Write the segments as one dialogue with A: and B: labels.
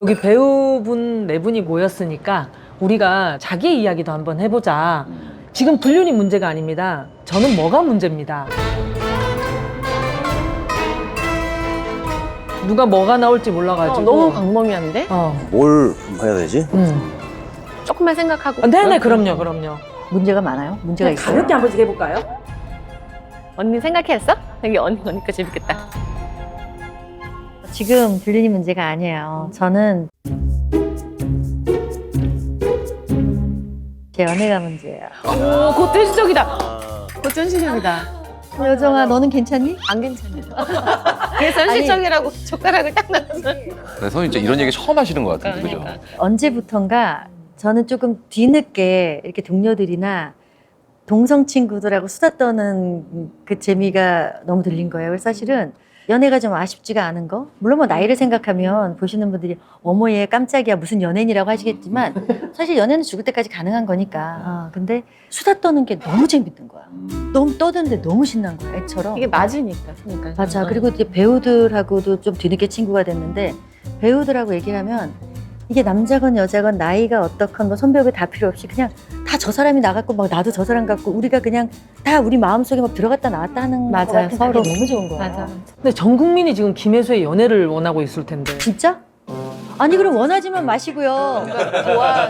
A: 여기 배우분 네 분이 모였으니까 우리가 자기 이야기도 한번 해보자. 지금 불륜이 문제가 아닙니다. 저는 뭐가 문제입니다. 누가 뭐가 나올지 몰라가지고.
B: 너무 광범위한데?
C: 뭘 해야 되지?
B: 조금만 생각하고.
A: 네네, 그럼요.
D: 문제가 많아요? 문제가 있어요?
A: 가볍게 한번 해볼까요?
B: 언니 생각했어? 여기 언니 오니까 재밌겠다.
D: 지금 불륜이 문제가 아니에요. 저는 제 연애가 문제예요.
B: 오, 그것도 현실적이다. 그것도 현실적이다.
D: 여정아, 너는 괜찮니?
B: 안 괜찮아요. 그래서 현실적이라고 젓가락을 딱 놨어.
E: 네, 선생님 진짜 이런 얘기 처음 하시는 것 같은데, 그죠?
D: 언제부턴가 저는 조금 뒤늦게 이렇게 동료들이나 동성 친구들하고 수다 떠는 그 재미가 너무 들린 거예요. 그래서 사실은 연애가 좀 아쉽지가 않은 거. 물론 뭐 나이를 생각하면 보시는 분들이 어머 얘 깜짝이야 무슨 연예인이라고 하시겠지만 사실 연애는 죽을 때까지 가능한 거니까. 근데 수다 떠는 게 너무 재밌는 거야. 너무 떠드는데 너무 신난 거야. 애처럼.
B: 이게 맞으니까. 그러니까.
D: 맞아. 그리고 이제 배우들하고도 좀 뒤늦게 친구가 됐는데 배우들하고 얘기를 하면 이게 남자건 여자건 나이가 어떻건 뭐 성별이 다 필요 없이 그냥 다 저 사람이 나갔고 막 나도 저 사람 같고 우리가 그냥 다 우리 마음속에 막 들어갔다 나왔다 하는
B: 맞아요.
D: 거 같은
B: 서로.
D: 그게 너무 좋은 거야.
B: 맞아.
A: 근데 전 국민이 지금 김혜수의 연애를 원하고 있을 텐데.
D: 진짜? 아니 그럼 원하지만 마시고요.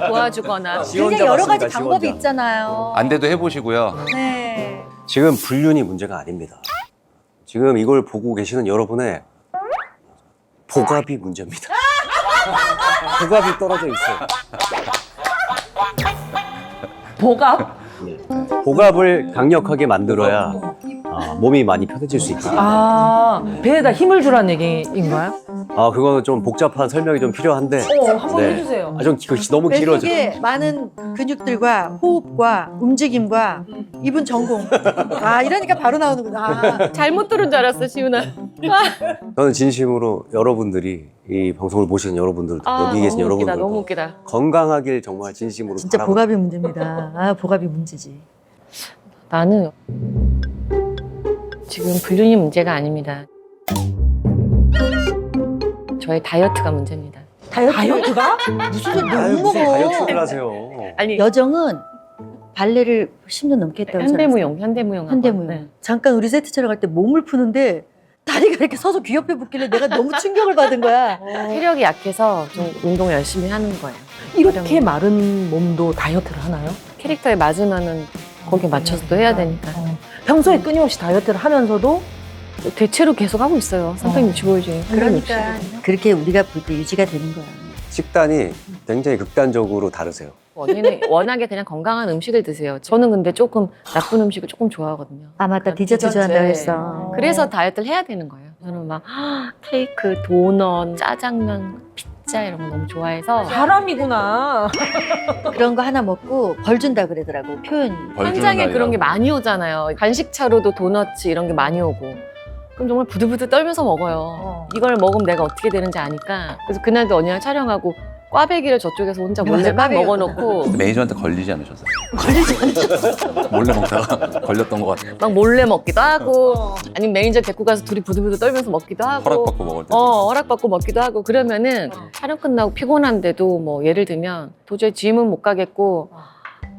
B: 도와주거나.
D: 굉장히 여러 가지 방법이 있잖아요.
E: 안 돼도 해보시고요.
D: 네.
C: 지금 불륜이 문제가 아닙니다. 지금 이걸 보고 계시는 여러분의 복압이 문제입니다. 복압이 떨어져 있어요.
A: 복압?
C: 복압을 강력하게 만들어야 몸이 많이 편해질 수 있다.
A: 배에다 힘을 주라는 얘기인가요?
C: 그거는 좀 복잡한 설명이 좀 필요한데.
A: 한번
C: 네.
A: 해주세요.
C: 좀 너무 길어져.
D: 뱃속에 많은 근육들과 호흡과 움직임과 이분 전공. 이러니까 바로 나오는구나.
B: 잘못 들은 줄 알았어, 시훈아.
C: 저는 진심으로 여러분들이 이 방송을 보시는 여러분들, 여기 계신
B: 너무 웃기다,
C: 여러분들
B: 너무 웃기다.
C: 건강하길 정말 진심으로
D: 진짜
C: 바라고.
D: 복압이 문제입니다. 복압이 문제지.
B: 나는 지금 불륜이 문제가 아닙니다. 저의 다이어트가 문제입니다.
A: 다이어트가?
D: 무슨 소리
C: 아유,
D: 너무
C: 무슨
D: 먹어.
C: 다이어트를 하세요.
B: 아니,
D: 여정은 발레를 10년 넘게 했다고
B: 현대무용.
D: 현대무용.
B: 네.
D: 잠깐 우리 세트 촬영할 때 몸을 푸는데 다리가 이렇게 서서 귀 옆에 붙길래 내가 너무 충격을 받은 거야.
B: 체력이 약해서 좀 운동을 열심히 하는 거예요.
A: 이렇게 마른 몸도 다이어트를 하나요?
B: 캐릭터에 맞으면은 거기에 맞춰서 또 해야 되니까.
A: 평소에 끊임없이 다이어트를 하면서도
B: 대체로 계속 하고 있어요. 365일.
D: 그러니까 그렇게 우리가 볼 때 유지가 되는 거야.
C: 식단이 굉장히 극단적으로 다르세요.
B: 언니는 워낙에 그냥 건강한 음식을 드세요. 저는 근데 조금 나쁜 음식을 조금 좋아하거든요.
D: 맞다. 디저트 좋아한다고 했어.
B: 그래서 다이어트를 해야 되는 거예요. 저는 막 케이크, 도넛, 짜장면, 피자 이런 거 너무 좋아해서
A: 사람이구나.
D: 그런 거 하나 먹고 벌 준다 그러더라고 표현이.
B: 현장에 그런 게 많이 오잖아요. 간식차로도 도넛 이런 게 많이 오고. 그럼 정말 부들부들 떨면서 먹어요. 이걸 먹으면 내가 어떻게 되는지 아니까. 그래서 그날도 언니랑 촬영하고 꽈배기를 저쪽에서 혼자 몰래 막 먹어놓고
E: 매니저한테 걸리지 않으셨어요? 몰래 먹다가 걸렸던 것 같아요.
B: 막 몰래 먹기도 하고 아니면 매니저 데리고 가서 둘이 부들부들 떨면서 먹기도 하고
E: 허락받고 먹을 때.
B: 허락받고 먹기도 하고 그러면은 촬영 끝나고 피곤한데도 뭐 예를 들면 도저히 짐은 못 가겠고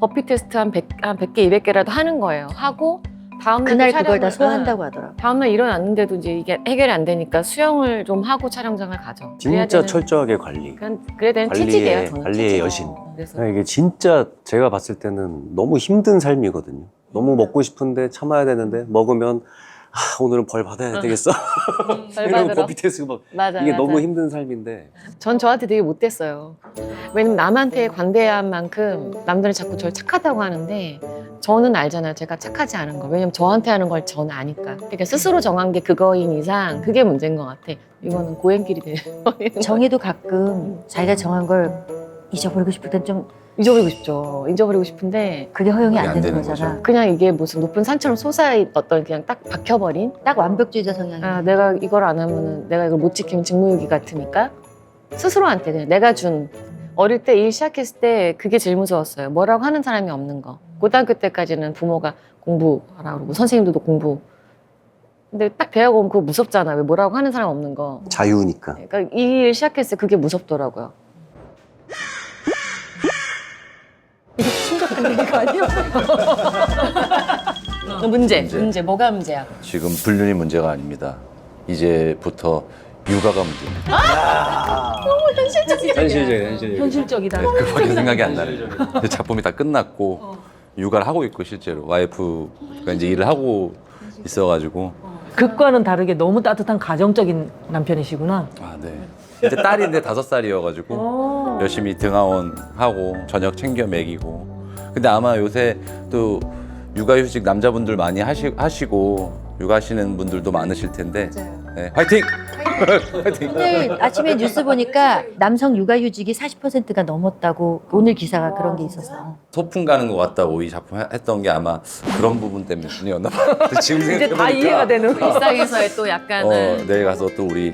B: 버피 테스트 한 100개, 200개라도 하는 거예요. 하고 다음날
D: 그날 그걸 다 소화한다고 하더라고.
B: 다음날 일어났는데도 이제 이게 해결이 안 되니까 수영을 좀 하고 촬영장을 가죠. 그래야
C: 진짜
B: 되는-
C: 철저하게 관리.
B: 그래야 되는 취직이에요. 저는
C: 관리의
B: 취직.
C: 여신.
B: 그래서
C: 이게 진짜 제가 봤을 때는 너무 힘든 삶이거든요. 너무 먹고 싶은데 참아야 되는데 먹으면 오늘은 벌 받아야 되겠어. 이러면
B: 받으러?
C: 버피 테스트 막
B: 맞아,
C: 이게
B: 맞아.
C: 너무 힘든 삶인데.
B: 전 저한테 되게 못됐어요. 왜냐면 남한테 관대한 만큼 남들은 자꾸 저를 착하다고 하는데 저는 알잖아요. 제가 착하지 않은 거. 왜냐면 저한테 하는 걸 저는 아니까. 그러니까 스스로 정한 게 그거인 이상 그게 문제인 것 같아. 이거는 고행길이 돼요.
D: 정혜도 가끔 자기가 정한 걸 잊어버리고 싶을 땐 좀
B: 잊어버리고 싶죠. 잊어버리고 싶은데
D: 그게 허용이
E: 그게
D: 안
E: 안
D: 되는
E: 되는
D: 거잖아.
B: 그냥 이게 무슨 높은 산처럼 솟아있 어떤 그냥 딱 박혀버린
D: 딱 완벽주의자 성향이야.
B: 내가 이걸 안 하면은 내가 이걸 못 지키면 직무유기 같으니까 스스로한테 그냥 내가 준 어릴 때 일 시작했을 때 그게 제일 무서웠어요. 뭐라고 하는 사람이 없는 거. 고등학교 때까지는 부모가 공부하라 그러고 선생님들도 공부 근데 딱 대학 오면 그거 무섭잖아. 왜 뭐라고 하는 사람 없는 거.
C: 자유니까.
B: 그러니까 이 일 시작했을 때 그게 무섭더라고요.
A: 이게 심각한 얘기가 아니야?
B: 문제. 뭐가 문제야?
E: 지금 불륜이 문제가 아닙니다. 이제부터 육아가 문제입니다.
A: 현실적이다.
E: 네, 그거밖에 생각이 안 나요. 이제 작품이 다 끝났고 육아를 하고 있고 실제로 와이프가 이제 일을 하고 있어가지고
A: 극과는 다르게 너무 따뜻한 가정적인 남편이시구나.
E: 아 네. 이제 딸인데 5살이어가지고 열심히 등하원하고 저녁 챙겨 먹이고. 근데 아마 요새 또 육아휴직 남자분들 많이 하시고 육아하시는 분들도 많으실 텐데. 네, 화이팅! 화이팅!
D: 오늘 아침에 뉴스 보니까 남성 육아휴직이 40%가 넘었다고 오늘 기사가 그런 게 있었어.
E: 소풍 가는 것 같다고 이 작품 했던 게 아마 그런 부분 때문이었나 봐요. 지금
A: 이제 다
E: 생각해보니까
A: 이해가 되는.
B: 일상에서의 또 약간은
E: 내일 가서 또 우리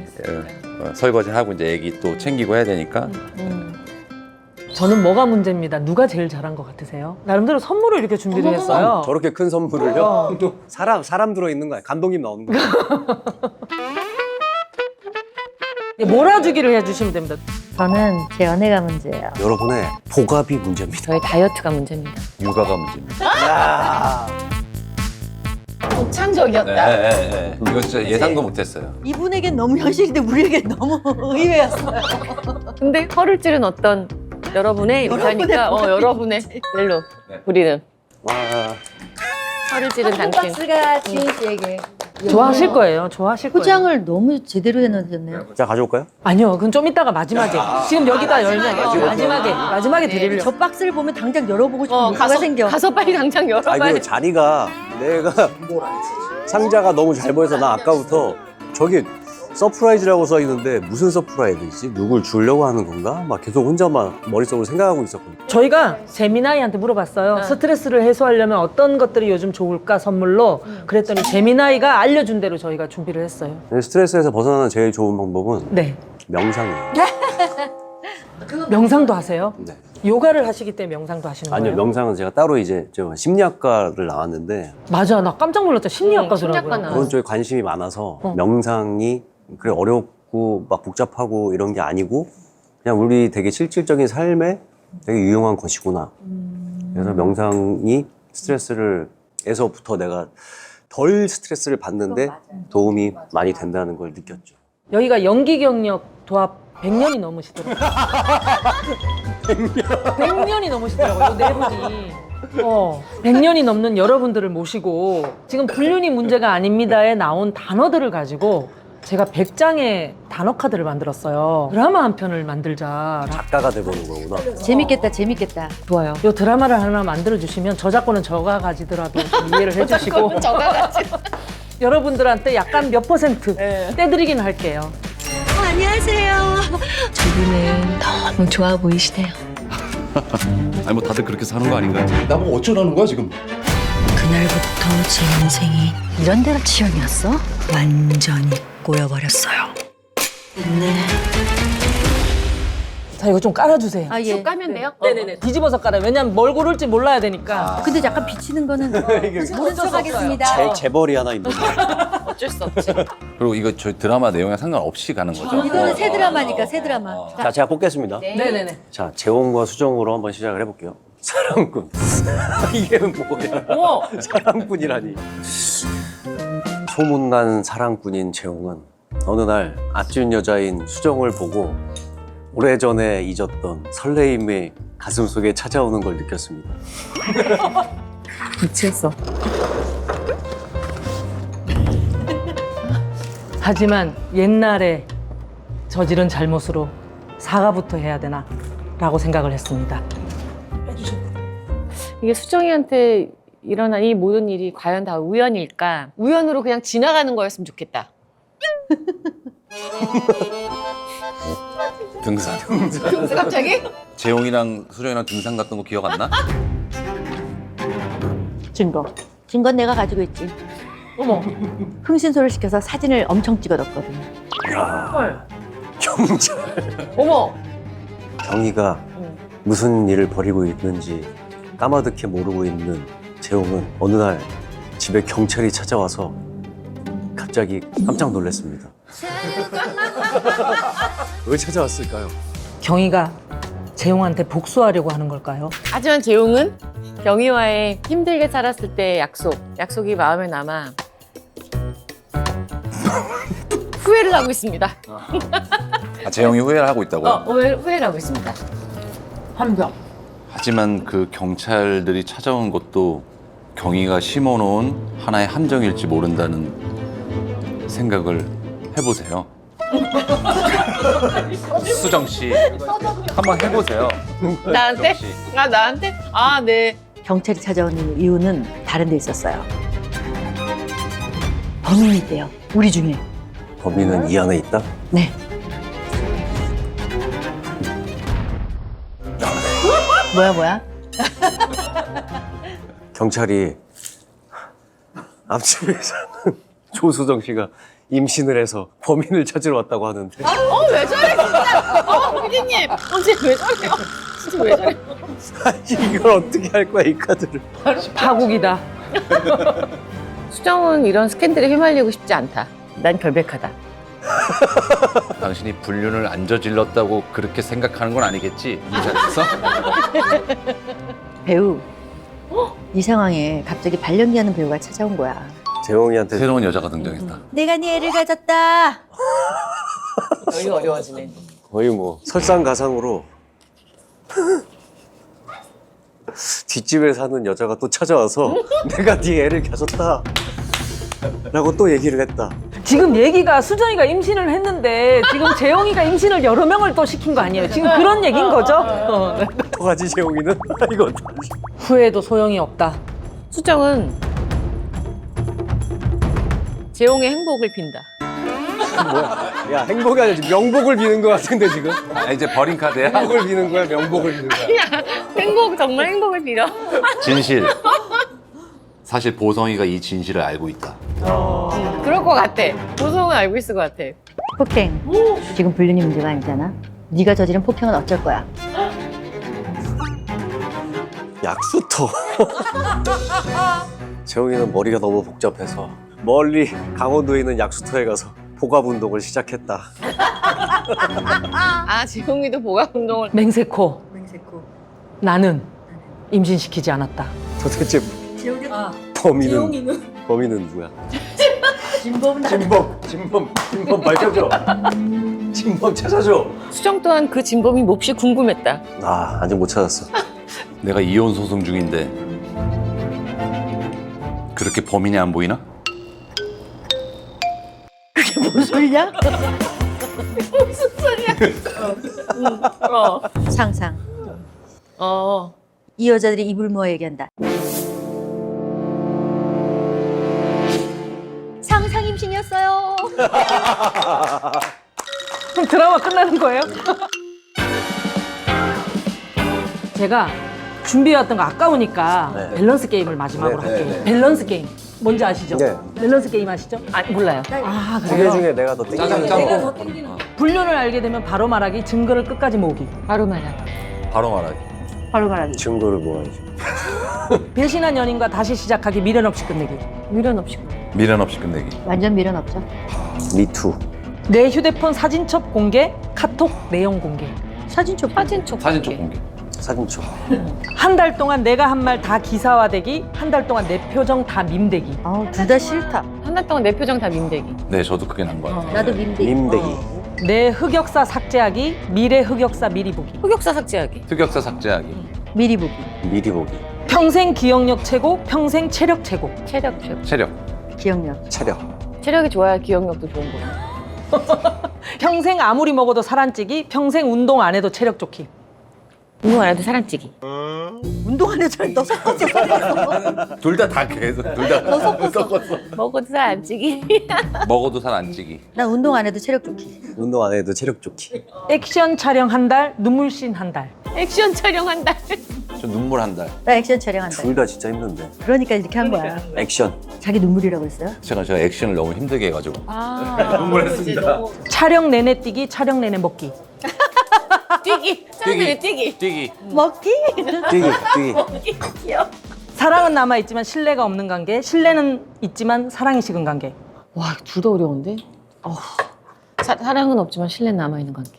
E: 설거지 하고 이제 애기 또 챙기고 해야 되니까
A: 저는 뭐가 문제입니다. 누가 제일 잘한 것 같으세요? 나름대로 선물을 이렇게 준비를 했어요.
C: 저렇게 큰 선물을요? 사람 들어있는 거야. 감독님 나오는 거야.
A: 몰아주기를 해주시면 됩니다.
D: 저는 제 연애가 문제예요.
C: 여러분의 복압이 문제입니다.
B: 저희 다이어트가 문제입니다.
E: 육아가 문제입니다.
C: 야.
B: 창적이었다.
E: 네. 이거 진짜 예상도 못했어요.
D: 이분에겐 너무 현실인데 우리에겐 너무 의외였어요.
B: 근데 허를 찌른 어떤 여러분의 이렇게 하니까 여러분의 일로
E: 네.
B: 우리는
C: 와.
B: 허를 찌른 당신.
D: 박스가 지인 씨에게
A: 좋아하실 거예요. 좋아하실 거예요.
D: 포장을 너무 제대로 해놓으셨네요.
C: 자, 가져올까요?
A: 아니요. 그건 좀 이따가 마지막에. 지금 여기다 열면 마지막에 드리려고.
D: 저 박스를 보면 당장 열어보고 싶은 욕구가 생겨.
B: 가서 빨리 당장 열어
C: 아니,
B: 빨리.
C: 그 자리가 내가 상자가 너무 잘 보여서 나 아까부터 저기 서프라이즈라고 써 있는데 무슨 서프라이즈지? 누굴 주려고 하는 건가? 막 계속 혼자 막 머릿속으로 생각하고 있었거든요.
A: 저희가 재미나이한테 물어봤어요. 스트레스를 해소하려면 어떤 것들이 요즘 좋을까 선물로. 그랬더니 재미나이가 알려준 대로 저희가 준비를 했어요.
C: 스트레스에서 벗어나는 제일 좋은 방법은
A: 네.
C: 명상이에요.
A: 명상도 하세요?
C: 네.
A: 요가를 하시기 때문에 명상도 하시는 거예요?
C: 아니요, 명상은 제가 따로 이제 저 심리학과를 나왔는데
A: 맞아. 나 깜짝 놀랐죠. 심리학과더라고요.
B: 심리학과 나왔어.
C: 그런 쪽에 관심이 많아서 명상이 그래 어렵고 막 복잡하고 이런 게 아니고 그냥 우리 되게 실질적인 삶에 되게 유용한 것이구나. 그래서 명상이 스트레스를에서부터 내가 덜 스트레스를 받는데 도움이 많이 된다는 걸 느꼈죠.
A: 여기가 연기 경력 도합 100년이 넘으시더라고요. 100년이 넘으시더라고요. 네 분이. 100년이 넘는 여러분들을 모시고 지금 불륜이 문제가 아닙니다에 나온 단어들을 가지고 제가 100장의 단어 카드를 만들었어요. 드라마 한 편을 만들자.
C: 작가가 돼보는 거구나.
D: 재밌겠다, 재밌겠다.
B: 좋아요.
A: 이 드라마를 하나 만들어주시면 저작권은 저가 가지더라도 좀 이해를 해주시고
B: 저가가지고.
A: 여러분들한테 약간 몇 퍼센트 떼드리긴 할게요.
B: 저분은 너무 좋아 보이시네요.
E: 아니 뭐 다들 그렇게 사는 거 아닌가요? 나보고 어쩌라는 거야 지금?
F: 그날부터 제 인생이 이런 데가 지연이었어? 완전히 꼬여버렸어요.
A: 자, 이거 좀 깔아주세요.
D: 아, 예.
B: 까면 돼요?
A: 네네네. 뒤집어서 깔아요. 왜냐면 뭘 고를지 몰라야 되니까.
D: 근데 약간 비치는 거는 모른 척 하겠습니다.
C: 재벌이 하나 있는데.
B: 어쩔 수 없지.
E: 그리고 이거 저희 드라마 내용에 상관없이 가는 거죠?
D: 이거는 새 드라마니까, 새 드라마.
C: 자, 제가 뽑겠습니다.
A: 네네네.
C: 자, 재홍과 수정으로 한번 시작을 해볼게요. 사랑꾼. 이게 뭐야? 사랑꾼이라니. 소문난 사랑꾼인 재홍은 어느 날 아쉬운 여자인 수정을 보고 오래전에 잊었던 설레임이 가슴 속에 찾아오는 걸 느꼈습니다.
B: 미치겠어.
A: 하지만 옛날에 저지른 잘못으로 사과부터 해야 되나 라고 생각을 했습니다.
B: 이게 수정이한테 일어난 이 모든 일이 과연 다 우연일까? 우연으로 그냥 지나가는 거였으면 좋겠다.
E: 등산.
B: 갑자기?
E: 재용이랑 수정이랑 등산 갔던 거 기억 안 나?
D: 증거. 증거는 내가 가지고 있지.
A: 어머.
D: 흥신소를 시켜서 사진을 엄청 찍어뒀거든.
C: 야, 경찰.
B: 어머!
C: 경희가 무슨 일을 벌이고 있는지 까마득히 모르고 있는 재홍은 어느 날 집에 경찰이 찾아와서 갑자기 갑자기 깜짝 놀랐습니다. 왜 찾아왔을까요?
A: 경희가 재용한테 복수하려고 하는 걸까요?
B: 하지만 재용은 경희와의 힘들게 살았을 때의 약속이 마음에 남아 후회를 하고 있습니다.
E: 아, 재영이 후회를 하고 있다고요?
B: 후회를 하고 있습니다.
A: 환병.
E: 하지만 그 경찰들이 찾아온 것도 경희가 심어놓은 하나의 함정일지 모른다는 생각을 해보세요. 수정 씨, 한번 해보세요.
B: 나한테?
E: 수정 씨.
B: 나한테? 아, 네.
D: 경찰이 찾아온 이유는 다른 데 있었어요. 범인이 있대요. 우리 중에.
C: 범인은 이 안에 있다?
D: 네. 뭐야?
C: 경찰이 앞집에 사는 조수정 씨가 임신을 해서 범인을 찾으러 왔다고 하는데
B: 왜 저래, 진짜. 피디님. 진짜 왜 저래요? 진짜 왜 저래요?
C: 아니, 이걸 어떻게 할 거야, 이 카드를.
A: 파국이다.
B: 수정은 이런 스캔들에 휘말리고 싶지 않다. 난 결백하다.
E: 당신이 불륜을 안 저질렀다고 그렇게 생각하는 건 아니겠지? 이 자리에서?
D: 배우. 이 상황에 갑자기 발연기하는 배우가 찾아온 거야.
C: 재홍이한테
E: 새로운 여자가 등장했다.
D: 내가 네 애를 가졌다.
B: 이거 어려워지네.
C: 거의 뭐 설상가상으로 뒷집에 사는 여자가 또 찾아와서 내가 네 애를 가졌다 라고 또 얘기를 했다.
A: 지금 얘기가 수정이가 임신을 했는데 지금 재용이가 임신을 여러 명을 또 시킨 거 아니에요? 지금 그런 얘기인 거죠? 네.
C: 어떡하지, 재홍이는? 이거 어떡하지?
A: 후회도 소용이 없다.
B: 수정은 재용의 행복을 빈다.
C: 뭐야? 야, 행복이 아니라 지금 명복을 비는 거 같은데, 지금?
E: 아, 이제 버린 카드야?
C: 행복을 비는 거야, 명복을 비는 거야?
B: 정말 행복을 빌어.
E: 진실. 사실 보성이가 이 진실을 알고 있다.
B: 그럴 것 같아. 보성은 알고 있을 것 같아.
D: 폭행. 지금 불륜이 문제가 아니잖아. 네가 저지른 폭행은 어쩔 거야.
C: 약수터. 재홍이는 머리가 너무 복잡해서 멀리 강원도에 있는 약수터에 가서 복압 운동을 시작했다.
B: 재용이도 보강 운동을.
A: 맹세코. 나는 임신시키지 않았다.
C: 도대체 범인은 누구야? 진범 밝혀줘. 진범 찾아줘.
B: 수정 또한 그 진범이 몹시 궁금했다.
C: 아, 아직 못 찾았어.
E: 내가 이혼 소송 중인데 그렇게 범인이 안 보이나?
D: 뭔 소리야?
B: 무슨 소리야?
D: 상상.
B: 어.
D: 이 여자들이 입을 모아 얘기한다. 상상 임신이었어요.
A: 그럼 드라마 끝나는 거예요? 제가 준비해왔던 거 아까우니까
C: 네.
A: 밸런스 게임을 마지막으로
C: 네,
A: 할게요.
C: 네, 네.
A: 밸런스 게임. 뭔지 아시죠?
C: 네.
A: 밸런스 게임 아시죠?
B: 몰라요.
A: 아,
C: 두 개
A: 그래요?
C: 중에 내가 더 땡기는 거.
A: 불륜을 알게 되면 바로 말하기, 증거를 끝까지 모으기.
B: 바로 말하.
E: 바로 말하기.
D: 바로 말하기.
C: 증거를 모아야지.
A: 배신한 연인과 다시 시작하기, 미련 없이 끝내기.
B: 미련 없이.
E: 미련 없이 끝내기.
D: 완전 미련 없죠.
C: 미투.
A: 내 휴대폰 사진첩 공개, 카톡 내용 공개.
D: 사진첩.
B: 사진첩
E: 공개.
C: 사진첩.
A: 한 달 동안 내가 한 말 다 기사화되기, 한 달 동안 내 표정 다 밈되기.
D: 둘 다 싫다.
B: 한 달 동안 내 표정 다 민대기.
E: 네, 저도 그게 난 것 같아요.
D: 나도 밈대기.
C: 밈대기.
A: 내 흑역사 삭제하기, 미래 흑역사 미리 보기.
B: 흑역사 삭제하기.
E: 흑역사 삭제하기.
D: 미리 보기.
C: 미리 보기.
A: 평생 기억력 최고, 평생 체력 최고.
B: 체력 최고.
E: 체력.
D: 기억력.
C: 체력.
B: 체력이 좋아야 기억력도 좋은 거야.
A: 평생 아무리 먹어도 살 안 찌기, 평생 운동 안 해도 체력 좋기.
B: 운동 안 해도 살 안 찌기.
D: 운동 안 해줘. 너 섞었어.
E: 둘 다 계속 둘 다 섞었어.
B: 먹어도 살 안 찌기.
E: 먹어도 살 안 찌기.
D: 난 운동 안 해도 체력 좋기.
C: 운동 안 해도 체력 좋기.
A: 액션 촬영 한 달, 눈물씬 한 달.
B: 액션 촬영 한 달.
E: 저 눈물 한 달.
D: 나 액션 촬영한다.
C: 둘 다 진짜 힘든데.
D: 그러니까 이렇게 한 거야.
C: 액션.
D: 자기 눈물이라고 했어요?
E: 제가 액션을 너무 힘들게 해가지고.
B: 눈물했습니다.
A: 촬영 내내 뛰기, 촬영 내내 먹기.
B: 뛰기. 사람들이 뛰기.
E: 뛰기.
D: 먹기?
C: 뛰기.
A: 사랑은 남아있지만 신뢰가 없는 관계, 신뢰는 있지만 사랑이 식은 관계.
B: 와, 둘 다 어려운데? 사랑은 없지만 신뢰는 남아있는 관계.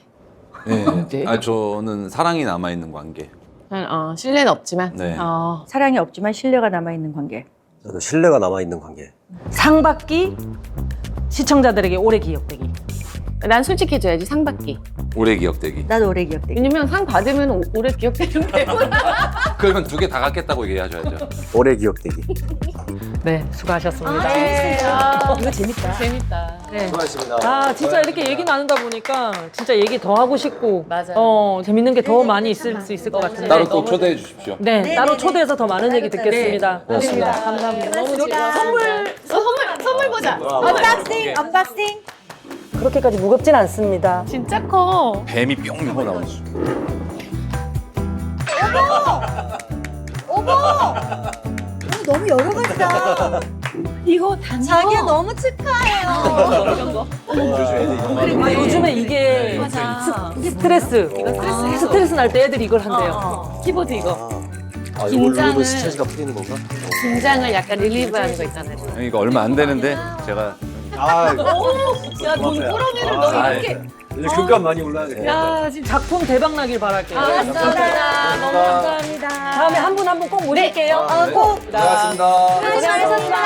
E: 네. 아, 저는 사랑이 남아있는 관계.
B: 신뢰는 없지만.
E: 네.
D: 사랑이 없지만 신뢰가 남아있는 관계.
C: 저도 신뢰가 남아있는 관계.
A: 상 받기, 시청자들에게 오래 기억되기.
B: 난 솔직해져야지, 상 받기.
E: 오래 기억되기.
D: 나도 오래 기억돼.
B: 왜냐면 상 받으면 오래 기억되는 배우라.
E: 그러면 2개 다 갖겠다고 얘기하셔야죠.
C: 오래 기억되기.
A: 네, 수고하셨습니다.
D: 이거 재밌다.
B: 재밌다.
A: 네.
C: 수고하셨습니다.
A: 아, 진짜 이렇게 얘기 나누다 보니까 진짜 얘기 더 하고 싶고,
B: 맞아요.
A: 재밌는 게 더 많이 있을 수 있을 것 같은데.
E: 따로 또 초대해 주십시오.
A: 네, 따로 초대해서 더 많은 얘기 듣겠습니다.
C: 고맙습니다.
A: 감사합니다.
B: 너무 좋아. 선물 보자.
D: 언박싱, 언박싱.
A: 그렇게까지 무겁진 않습니다.
B: 진짜 커.
E: 뱀이 뿅 이거 나오지.
D: 너무 여러 가지다.
B: 이거 단
D: 자기야 너무 축하해요.
A: 아, 요즘에 이게 스트레스 날 때 애들이 이걸 한대요.
B: 키보드 이거.
C: 아,
B: 긴장을-
C: 이걸로 스트레스가 풀리는 건가?
B: 긴장을 약간 릴리브하는 거 있잖아요.
E: 이거 얼마 안 되는데 제가
C: 아,
B: 야, 돈 꾸러미를 너 이렇게.
C: 이제 금값 많이 올라야겠네.
B: 야, 진짜.
A: 작품 대박 나길 바랄게요.
B: 감사합니다. 너무 감사합니다.
A: 다음에 한 분 한 분 꼭 모실게요.
C: 네. 고맙습니다.
B: 고생하셨습니다.